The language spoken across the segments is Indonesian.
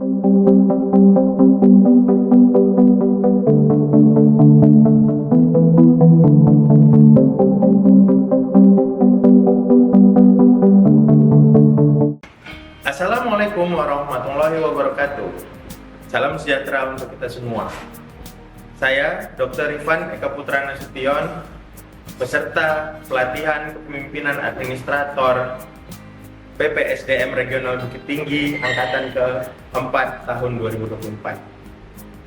Assalamualaikum warahmatullahi wabarakatuh. Salam sejahtera untuk kita semua. Saya Dr. Ivan Eka Putra Nasution, peserta pelatihan kepemimpinan administrator PPSDM Regional Bukit Tinggi Angkatan ke-4 tahun 2024.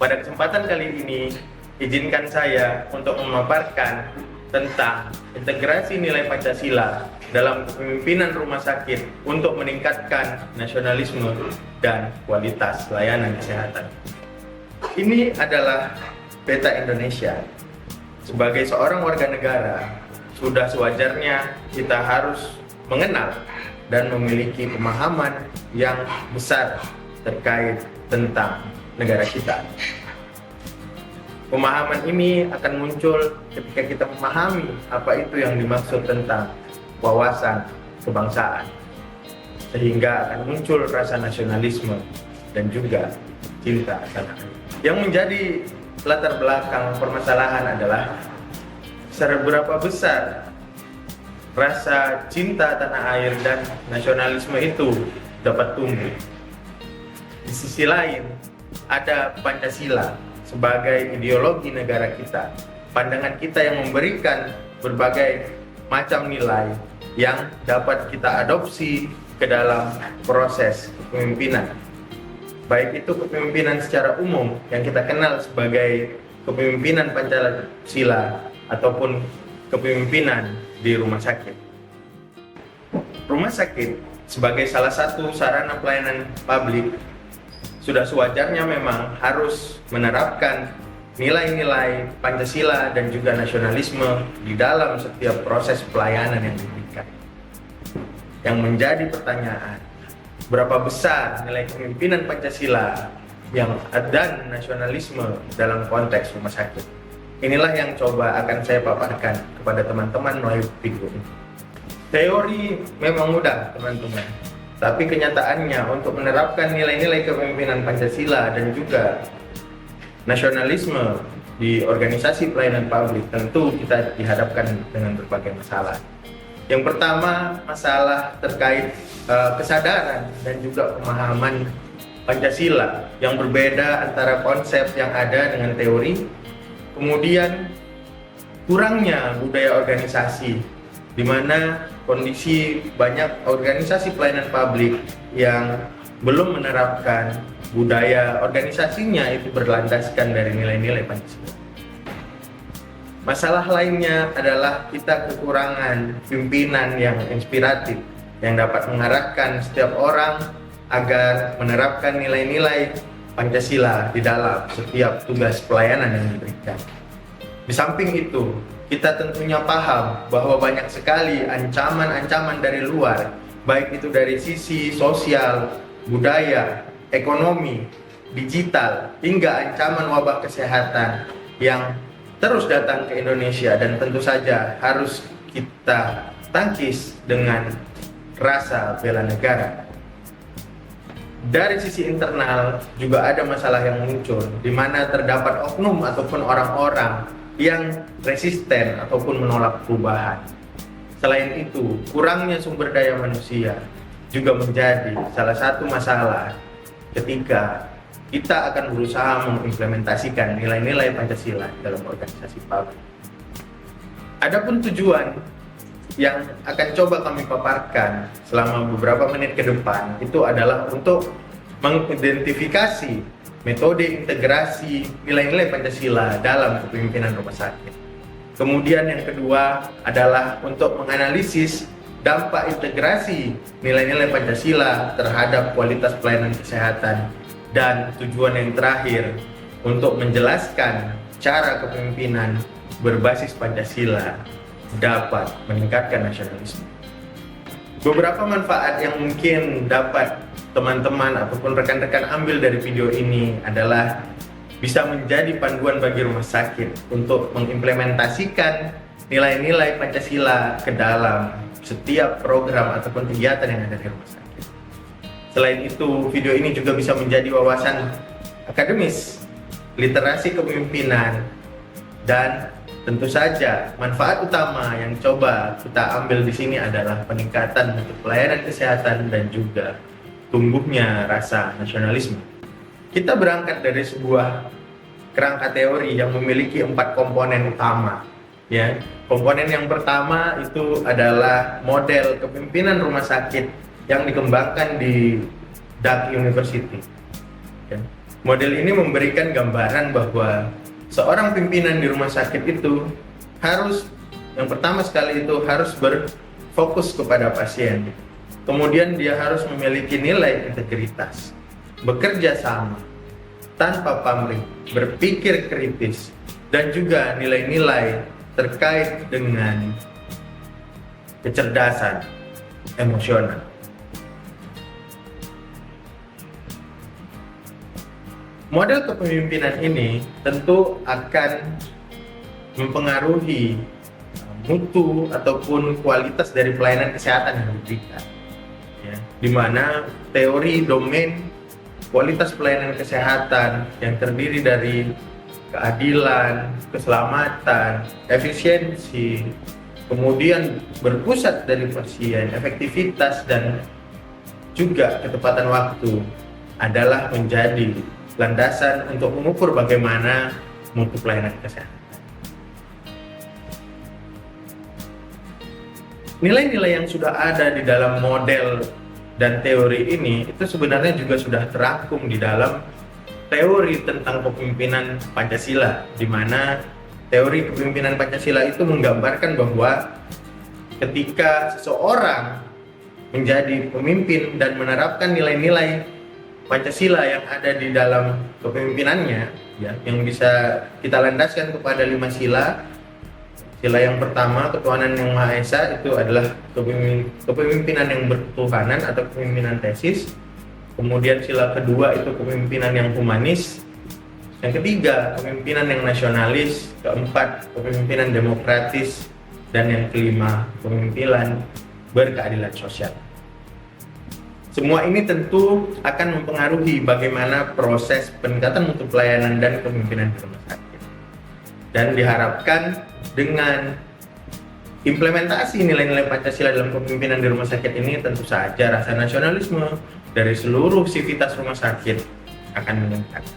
Pada kesempatan kali ini, izinkan saya untuk memaparkan tentang integrasi nilai Pancasila dalam kepemimpinan rumah sakit untuk meningkatkan nasionalisme dan kualitas layanan kesehatan. Ini adalah peta Indonesia. Sebagai seorang warga negara, sudah sewajarnya kita harus mengenal dan memiliki pemahaman yang besar terkait tentang negara kita. Pemahaman ini akan muncul ketika kita memahami apa itu yang dimaksud tentang wawasan kebangsaan, sehingga akan muncul rasa nasionalisme dan juga cinta tanah air. Yang menjadi latar belakang permasalahan adalah seberapa besar rasa cinta tanah air dan nasionalisme itu dapat tumbuh. Di sisi lain, ada Pancasila sebagai ideologi negara kita, pandangan kita yang memberikan berbagai macam nilai yang dapat kita adopsi ke dalam proses kepemimpinan. Baik itu kepemimpinan secara umum yang kita kenal sebagai kepemimpinan Pancasila ataupun kepemimpinan di rumah sakit. Rumah sakit sebagai salah satu sarana pelayanan publik sudah sewajarnya memang harus menerapkan nilai-nilai Pancasila dan juga nasionalisme di dalam setiap proses pelayanan yang diberikan. Yang menjadi pertanyaan, berapa besar nilai kepemimpinan Pancasila dan nasionalisme dalam konteks rumah sakit? Inilah yang coba akan saya paparkan kepada teman-teman melalui video ini. Teori memang mudah, teman-teman. Tapi kenyataannya untuk menerapkan nilai-nilai kepemimpinan Pancasila dan juga nasionalisme di organisasi pelayanan publik tentu kita dihadapkan dengan berbagai masalah. Yang pertama, masalah terkait kesadaran dan juga pemahaman Pancasila yang berbeda antara konsep yang ada dengan teori. Kemudian kurangnya budaya organisasi, di mana kondisi banyak organisasi pelayanan publik yang belum menerapkan budaya organisasinya itu berlandaskan dari nilai-nilai Pancasila. Masalah lainnya adalah kita kekurangan pimpinan yang inspiratif yang dapat mengarahkan setiap orang agar menerapkan nilai-nilai Pancasila di dalam setiap tugas pelayanan yang diberikan. Di samping itu, kita tentunya paham bahwa banyak sekali ancaman-ancaman dari luar, baik itu dari sisi sosial, budaya, ekonomi, digital, hingga ancaman wabah kesehatan yang terus datang ke Indonesia dan tentu saja harus kita tangkis dengan rasa bela negara. Dari sisi internal juga ada masalah yang muncul, di mana terdapat oknum ataupun orang-orang yang resisten ataupun menolak perubahan. Selain itu, kurangnya sumber daya manusia juga menjadi salah satu masalah ketika kita akan berusaha mengimplementasikan nilai-nilai Pancasila dalam organisasi publik. Adapun tujuan yang akan coba kami paparkan selama beberapa menit ke depan itu adalah untuk mengidentifikasi metode integrasi nilai-nilai Pancasila dalam kepemimpinan rumah sakit. Kemudian yang kedua adalah untuk menganalisis dampak integrasi nilai-nilai Pancasila terhadap kualitas pelayanan kesehatan. Dan tujuan yang terakhir untuk menjelaskan cara kepemimpinan berbasis Pancasila dapat meningkatkan nasionalisme. Beberapa manfaat yang mungkin dapat teman-teman ataupun rekan-rekan ambil dari video ini adalah bisa menjadi panduan bagi rumah sakit untuk mengimplementasikan nilai-nilai Pancasila ke dalam setiap program ataupun kegiatan yang ada di rumah sakit. Selain itu, video ini juga bisa menjadi wawasan akademis, literasi kepemimpinan, dan tentu saja manfaat utama yang coba kita ambil di sini adalah peningkatan untuk pelayanan kesehatan dan juga tumbuhnya rasa nasionalisme. Kita berangkat dari sebuah kerangka teori yang memiliki 4 komponen utama. Ya, komponen yang pertama itu adalah model kepemimpinan rumah sakit yang dikembangkan di Duke University. Ya. Model ini memberikan gambaran bahwa seorang pimpinan di rumah sakit itu harus, yang pertama sekali itu harus berfokus kepada pasien. Kemudian dia harus memiliki nilai integritas, bekerja sama, tanpa pamrih, berpikir kritis, dan juga nilai-nilai terkait dengan kecerdasan emosional. Model kepemimpinan ini tentu akan mempengaruhi mutu ataupun kualitas dari pelayanan kesehatan yang diberikan. Ya, di mana teori domain kualitas pelayanan kesehatan yang terdiri dari keadilan, keselamatan, efisiensi, kemudian berpusat dari pasien, efektivitas, dan juga ketepatan waktu adalah menjadi landasan untuk mengukur bagaimana mutu pelayanan kesehatan. Nilai-nilai yang sudah ada di dalam model dan teori ini itu sebenarnya juga sudah terangkum di dalam teori tentang kepemimpinan Pancasila, di mana teori kepemimpinan Pancasila itu menggambarkan bahwa ketika seseorang menjadi pemimpin dan menerapkan nilai-nilai Pancasila yang ada di dalam kepemimpinannya, ya, yang bisa kita landaskan kepada 5 sila. Sila yang pertama, ketuhanan yang Maha Esa, itu adalah kepemimpinan yang berketuhanan atau kepemimpinan tesis. Kemudian sila kedua itu kepemimpinan yang humanis. Yang ketiga, kepemimpinan yang nasionalis. Keempat, kepemimpinan demokratis. Dan yang kelima, kepemimpinan berkeadilan sosial. Semua ini tentu akan mempengaruhi bagaimana proses peningkatan mutu pelayanan dan kepemimpinan di rumah sakit. Dan diharapkan dengan implementasi nilai-nilai Pancasila dalam kepemimpinan di rumah sakit ini, tentu saja rasa nasionalisme dari seluruh sivitas rumah sakit akan meningkat.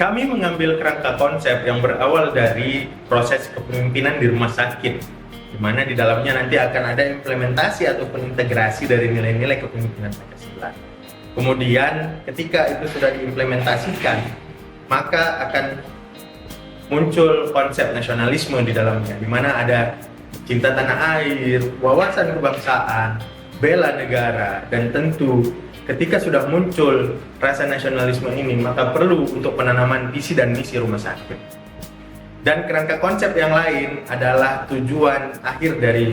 Kami mengambil kerangka konsep yang berawal dari proses kepemimpinan di rumah sakit, di mana di dalamnya nanti akan ada implementasi ataupun integrasi dari nilai-nilai kepemimpinan Pancasila. Kemudian ketika itu sudah diimplementasikan, maka akan muncul konsep nasionalisme di dalamnya, di mana ada cinta tanah air, wawasan kebangsaan, bela negara, dan tentu ketika sudah muncul rasa nasionalisme ini, maka perlu untuk penanaman visi dan misi rumah sakit. Dan kerangka konsep yang lain adalah tujuan akhir dari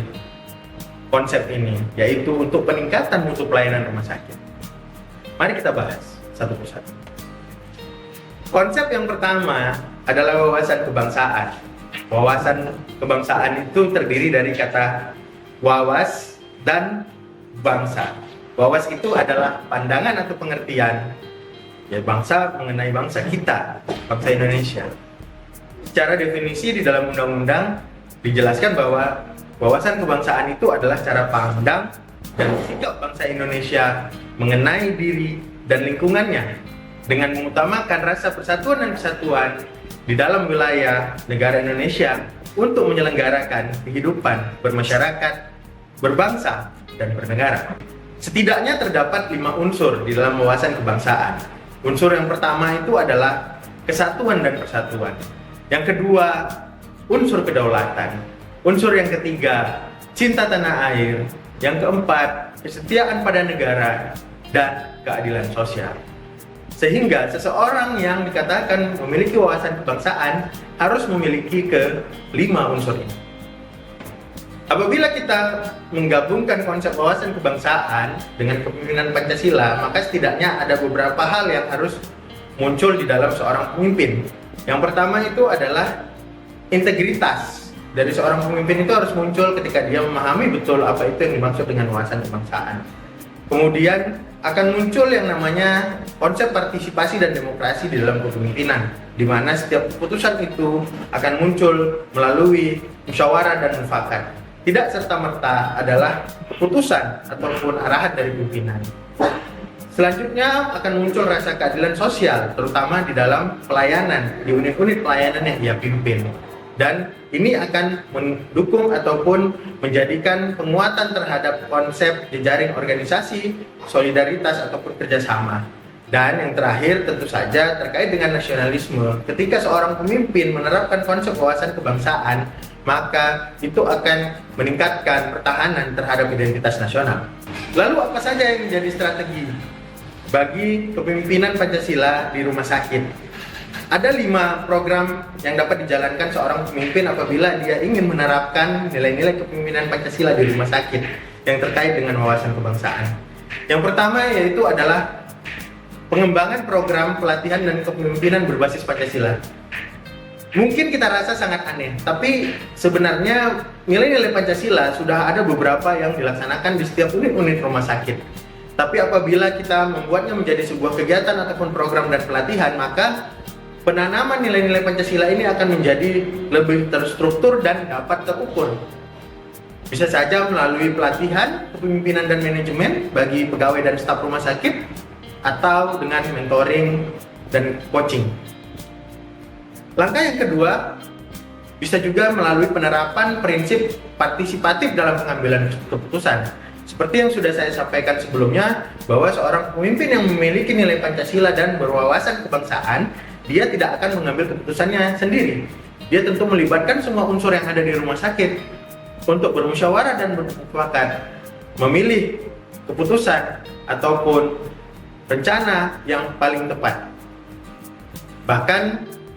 konsep ini, yaitu untuk peningkatan mutu pelayanan rumah sakit. Mari kita bahas satu persatu. Konsep yang pertama adalah wawasan kebangsaan. Wawasan kebangsaan itu terdiri dari kata wawas dan bangsa. Wawas itu adalah pandangan atau pengertian ya bangsa mengenai bangsa kita, bangsa Indonesia. Secara definisi di dalam undang-undang dijelaskan bahwa wawasan kebangsaan itu adalah cara pandang dan sikap bangsa Indonesia mengenai diri dan lingkungannya dengan mengutamakan rasa persatuan dan kesatuan di dalam wilayah negara Indonesia untuk menyelenggarakan kehidupan bermasyarakat, berbangsa, dan bernegara. Setidaknya terdapat 5 unsur di dalam wawasan kebangsaan. Unsur yang pertama itu adalah kesatuan dan persatuan. Yang kedua, unsur kedaulatan. Unsur yang ketiga, cinta tanah air. Yang keempat, kesetiaan pada negara dan keadilan sosial. Sehingga seseorang yang dikatakan memiliki wawasan kebangsaan harus memiliki ke-5 unsur ini. Apabila kita menggabungkan konsep wawasan kebangsaan dengan kepemimpinan Pancasila, maka setidaknya ada beberapa hal yang harus muncul di dalam seorang pemimpin. Yang pertama itu adalah integritas dari seorang pemimpin itu harus muncul ketika dia memahami betul apa itu yang dimaksud dengan wawasan kebangsaan. Kemudian akan muncul yang namanya konsep partisipasi dan demokrasi di dalam kepemimpinan, di mana setiap keputusan itu akan muncul melalui musyawarah dan mufakat. Tidak serta-merta adalah keputusan ataupun arahan dari pimpinan. Selanjutnya akan muncul rasa keadilan sosial, terutama di dalam pelayanan, di unit-unit pelayanan yang ia pimpin. Dan ini akan mendukung ataupun menjadikan penguatan terhadap konsep jejaring organisasi, solidaritas ataupun kerjasama. Dan yang terakhir tentu saja terkait dengan nasionalisme. Ketika seorang pemimpin menerapkan konsep wawasan kebangsaan, maka itu akan meningkatkan pertahanan terhadap identitas nasional. Lalu apa saja yang menjadi strategi bagi kepemimpinan Pancasila di rumah sakit? Ada 5 program yang dapat dijalankan seorang pemimpin apabila dia ingin menerapkan nilai-nilai kepemimpinan Pancasila di rumah sakit yang terkait dengan wawasan kebangsaan. Yang pertama yaitu adalah pengembangan program pelatihan dan kepemimpinan berbasis Pancasila. Mungkin kita rasa sangat aneh, tapi sebenarnya nilai-nilai Pancasila sudah ada beberapa yang dilaksanakan di setiap unit-unit rumah sakit. Tapi apabila kita membuatnya menjadi sebuah kegiatan ataupun program dan pelatihan, maka penanaman nilai-nilai Pancasila ini akan menjadi lebih terstruktur dan dapat terukur. Bisa saja melalui pelatihan, kepemimpinan dan manajemen bagi pegawai dan staf rumah sakit, atau dengan mentoring dan coaching. Langkah yang kedua, bisa juga melalui penerapan prinsip partisipatif dalam pengambilan keputusan. Seperti yang sudah saya sampaikan sebelumnya, bahwa seorang pemimpin yang memiliki nilai Pancasila dan berwawasan kebangsaan, dia tidak akan mengambil keputusannya sendiri. Dia tentu melibatkan semua unsur yang ada di rumah sakit untuk bermusyawarah dan bermufakat, memilih keputusan ataupun rencana yang paling tepat. Bahkan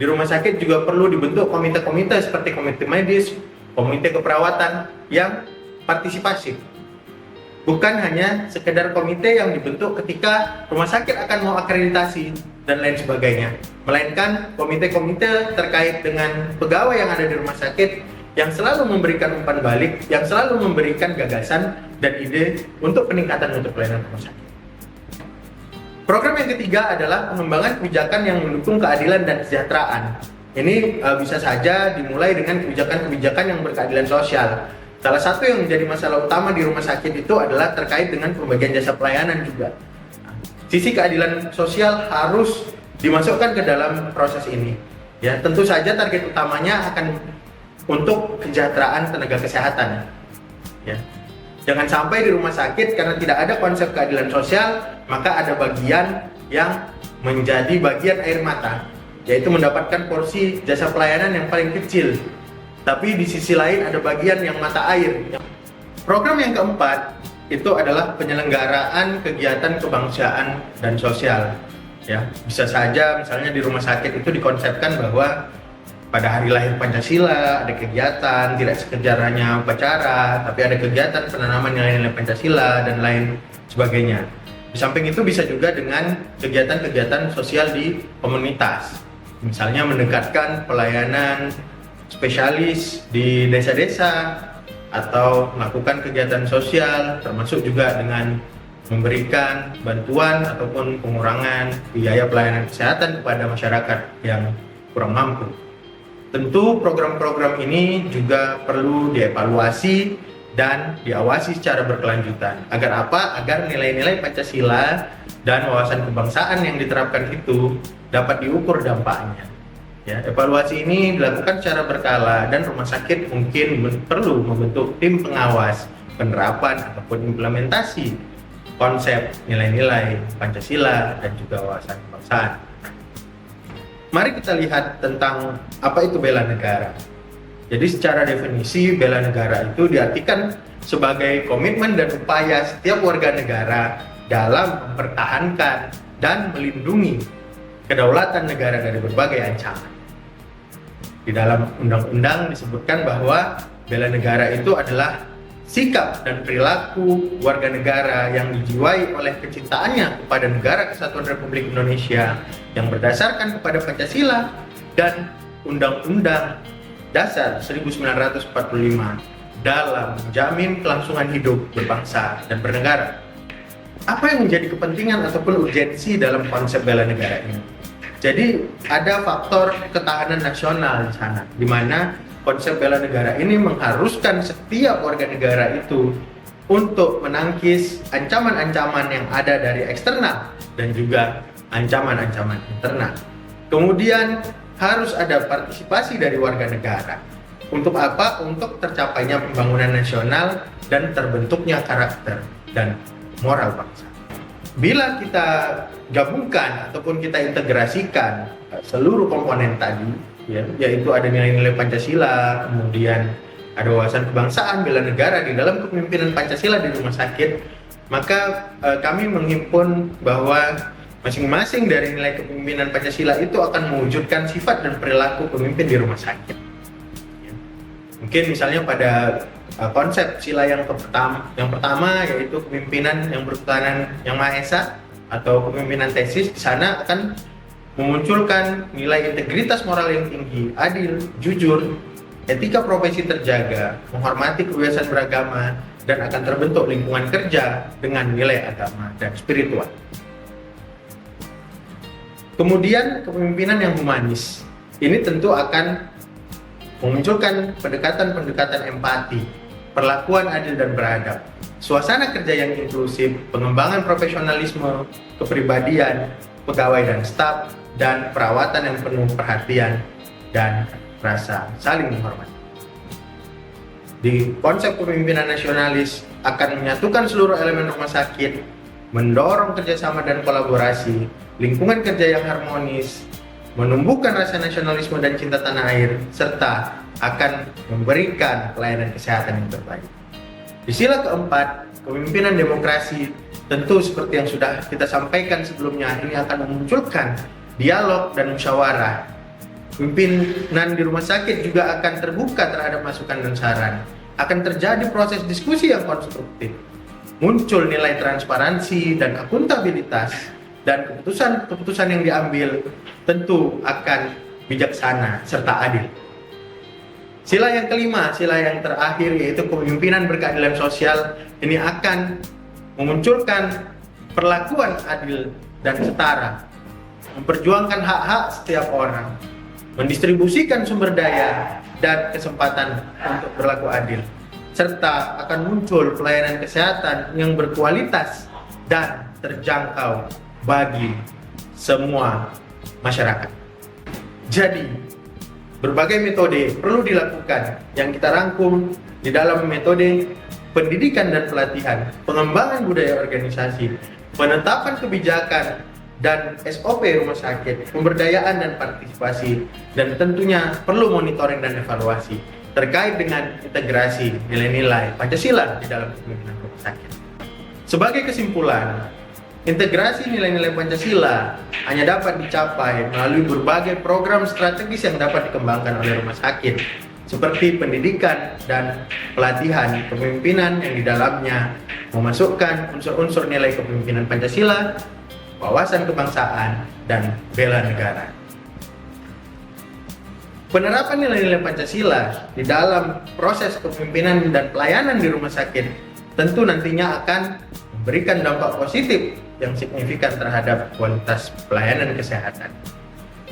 di rumah sakit juga perlu dibentuk komite-komite seperti komite medis, komite keperawatan yang partisipasif. Bukan hanya sekedar komite yang dibentuk ketika rumah sakit akan mau akreditasi dan lain sebagainya, melainkan komite-komite terkait dengan pegawai yang ada di rumah sakit yang selalu memberikan umpan balik, yang selalu memberikan gagasan dan ide untuk peningkatan untuk pelayanan rumah sakit. Program yang ketiga adalah pengembangan kebijakan yang mendukung keadilan dan kesejahteraan. Ini bisa saja dimulai dengan kebijakan-kebijakan yang berkeadilan sosial. Salah satu yang menjadi masalah utama di rumah sakit itu adalah terkait dengan pembagian jasa pelayanan juga. Sisi keadilan sosial harus dimasukkan ke dalam proses ini. Ya, tentu saja target utamanya akan untuk kesejahteraan tenaga kesehatan. Ya. Jangan sampai di rumah sakit karena tidak ada konsep keadilan sosial, maka ada bagian yang menjadi bagian air mata, yaitu mendapatkan porsi jasa pelayanan yang paling kecil. Tapi di sisi lain ada bagian yang mata air. Program yang keempat itu adalah penyelenggaraan kegiatan kebangsaan dan sosial. Ya, bisa saja misalnya di rumah sakit itu dikonsepkan bahwa pada hari lahir Pancasila ada kegiatan, tidak sekedar hanya upacara, tapi ada kegiatan penanaman nilai-nilai Pancasila dan lain sebagainya. Di samping itu bisa juga dengan kegiatan-kegiatan sosial di komunitas. Misalnya mendekatkan pelayanan spesialis di desa-desa atau melakukan kegiatan sosial, termasuk juga dengan memberikan bantuan ataupun pengurangan biaya pelayanan kesehatan kepada masyarakat yang kurang mampu. Tentu program-program ini juga perlu dievaluasi dan diawasi secara berkelanjutan. Agar apa? Agar nilai-nilai Pancasila dan wawasan kebangsaan yang diterapkan itu dapat diukur dampaknya. Ya, evaluasi ini dilakukan secara berkala dan rumah sakit mungkin perlu membentuk tim pengawas penerapan ataupun implementasi konsep nilai-nilai Pancasila dan juga wawasan kebangsaan. Mari kita lihat tentang apa itu bela negara. Jadi secara definisi bela negara itu diartikan sebagai komitmen dan upaya setiap warga negara dalam mempertahankan dan melindungi kedaulatan negara dari berbagai ancaman. Di dalam undang-undang disebutkan bahwa bela negara itu adalah sikap dan perilaku warga negara yang dijiwai oleh kecintaannya kepada Negara Kesatuan Republik Indonesia yang berdasarkan kepada Pancasila dan Undang-Undang Dasar 1945 dalam menjamin kelangsungan hidup berbangsa dan bernegara. apa yang menjadi kepentingan ataupun urgensi dalam konsep bela negara ini? Jadi ada faktor ketahanan nasional di sana, di mana konsep bela negara ini mengharuskan setiap warga negara itu untuk menangkis ancaman-ancaman yang ada dari eksternal dan juga ancaman-ancaman internal. Kemudian harus ada partisipasi dari warga negara. Untuk apa? Untuk tercapainya pembangunan nasional dan terbentuknya karakter dan moral bangsa. Bila kita gabungkan ataupun kita integrasikan seluruh komponen tadi, yaitu ada nilai-nilai Pancasila, kemudian ada wawasan kebangsaan, bela negara di dalam kepemimpinan Pancasila di rumah sakit, maka kami menghimpun bahwa masing-masing dari nilai kepemimpinan Pancasila itu akan mewujudkan sifat dan perilaku pemimpin di rumah sakit. Mungkin misalnya pada konsep sila yang pertama yaitu kepemimpinan yang berketuhanan yang Maha Esa atau kepemimpinan tesis, di sana akan memunculkan nilai integritas moral yang tinggi, adil, jujur, etika profesi terjaga, menghormati kebebasan beragama, dan akan terbentuk lingkungan kerja dengan nilai agama dan spiritual. Kemudian kepemimpinan yang humanis, ini tentu akan memunculkan pendekatan-pendekatan empati, perlakuan adil dan beradab, suasana kerja yang inklusif, pengembangan profesionalisme, kepribadian, pegawai dan staf, dan perawatan yang penuh perhatian dan rasa saling menghormati. Di konsep kepemimpinan nasionalis akan menyatukan seluruh elemen rumah sakit, mendorong kerjasama dan kolaborasi, lingkungan kerja yang harmonis, menumbuhkan rasa nasionalisme dan cinta tanah air, serta akan memberikan pelayanan kesehatan yang terbaik. Di sila keempat, kepemimpinan demokrasi, tentu seperti yang sudah kita sampaikan sebelumnya, ini akan memunculkan dialog dan musyawarah. Pimpinan di rumah sakit juga akan terbuka terhadap masukan dan saran. Akan terjadi proses diskusi yang konstruktif. Muncul nilai transparansi dan akuntabilitas, dan keputusan-keputusan yang diambil tentu akan bijaksana serta adil. Sila yang kelima, sila yang terakhir, yaitu kepemimpinan berkeadilan sosial, ini akan memunculkan perlakuan adil dan setara, memperjuangkan hak-hak setiap orang, mendistribusikan sumber daya dan kesempatan untuk berlaku adil, serta akan muncul pelayanan kesehatan yang berkualitas dan terjangkau bagi semua masyarakat. Jadi, berbagai metode perlu dilakukan yang kita rangkum di dalam metode pendidikan dan pelatihan, pengembangan budaya organisasi, penetapan kebijakan dan SOP rumah sakit, pemberdayaan dan partisipasi, dan tentunya perlu monitoring dan evaluasi terkait dengan integrasi nilai-nilai Pancasila di dalam kepemimpinan rumah sakit. Sebagai kesimpulan, integrasi nilai-nilai Pancasila hanya dapat dicapai melalui berbagai program strategis yang dapat dikembangkan oleh rumah sakit, seperti pendidikan dan pelatihan kepemimpinan yang di dalamnya memasukkan unsur-unsur nilai kepemimpinan Pancasila, wawasan kebangsaan, dan bela negara. Penerapan nilai-nilai Pancasila di dalam proses kepemimpinan dan pelayanan di rumah sakit tentu nantinya akan memberikan dampak positif yang signifikan terhadap kualitas pelayanan kesehatan.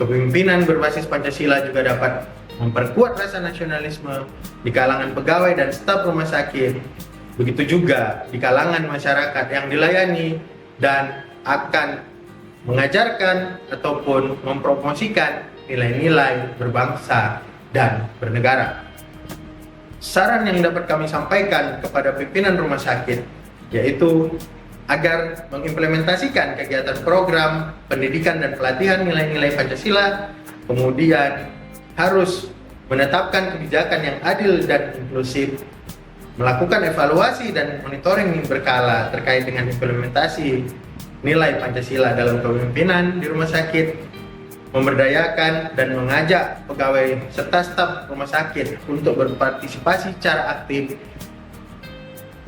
Kepemimpinan berbasis Pancasila juga dapat memperkuat rasa nasionalisme di kalangan pegawai dan staf rumah sakit, begitu juga di kalangan masyarakat yang dilayani, dan akan mengajarkan ataupun mempromosikan nilai-nilai berbangsa dan bernegara. Saran yang dapat kami sampaikan kepada pimpinan rumah sakit yaitu agar mengimplementasikan kegiatan program pendidikan dan pelatihan nilai-nilai Pancasila, kemudian harus menetapkan kebijakan yang adil dan inklusif, melakukan evaluasi dan monitoring berkala terkait dengan implementasi nilai Pancasila dalam kepemimpinan di rumah sakit, memberdayakan dan mengajak pegawai serta staf rumah sakit untuk berpartisipasi secara aktif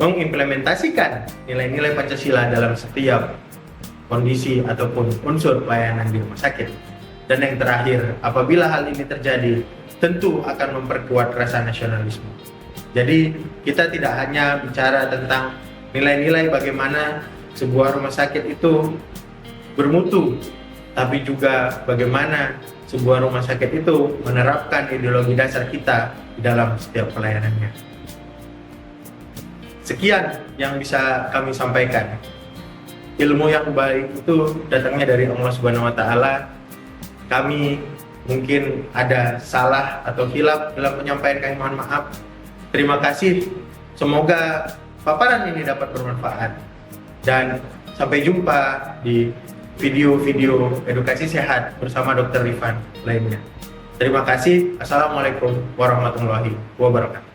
mengimplementasikan nilai-nilai Pancasila dalam setiap kondisi ataupun unsur pelayanan di rumah sakit. Dan yang terakhir, apabila hal ini terjadi, tentu akan memperkuat rasa nasionalisme. Jadi kita tidak hanya bicara tentang nilai-nilai bagaimana sebuah rumah sakit itu bermutu, tapi juga bagaimana sebuah rumah sakit itu menerapkan ideologi dasar kita di dalam setiap pelayanannya. Sekian yang bisa kami sampaikan. Ilmu yang baik itu datangnya dari Allah Subhanahu wa taala. Kami mungkin ada salah atau hilaf dalam penyampaian, kami mohon maaf. Terima kasih. Semoga paparan ini dapat bermanfaat. Dan sampai jumpa di video-video edukasi sehat bersama Dr. Rifan lainnya. Terima kasih. Assalamualaikum warahmatullahi wabarakatuh.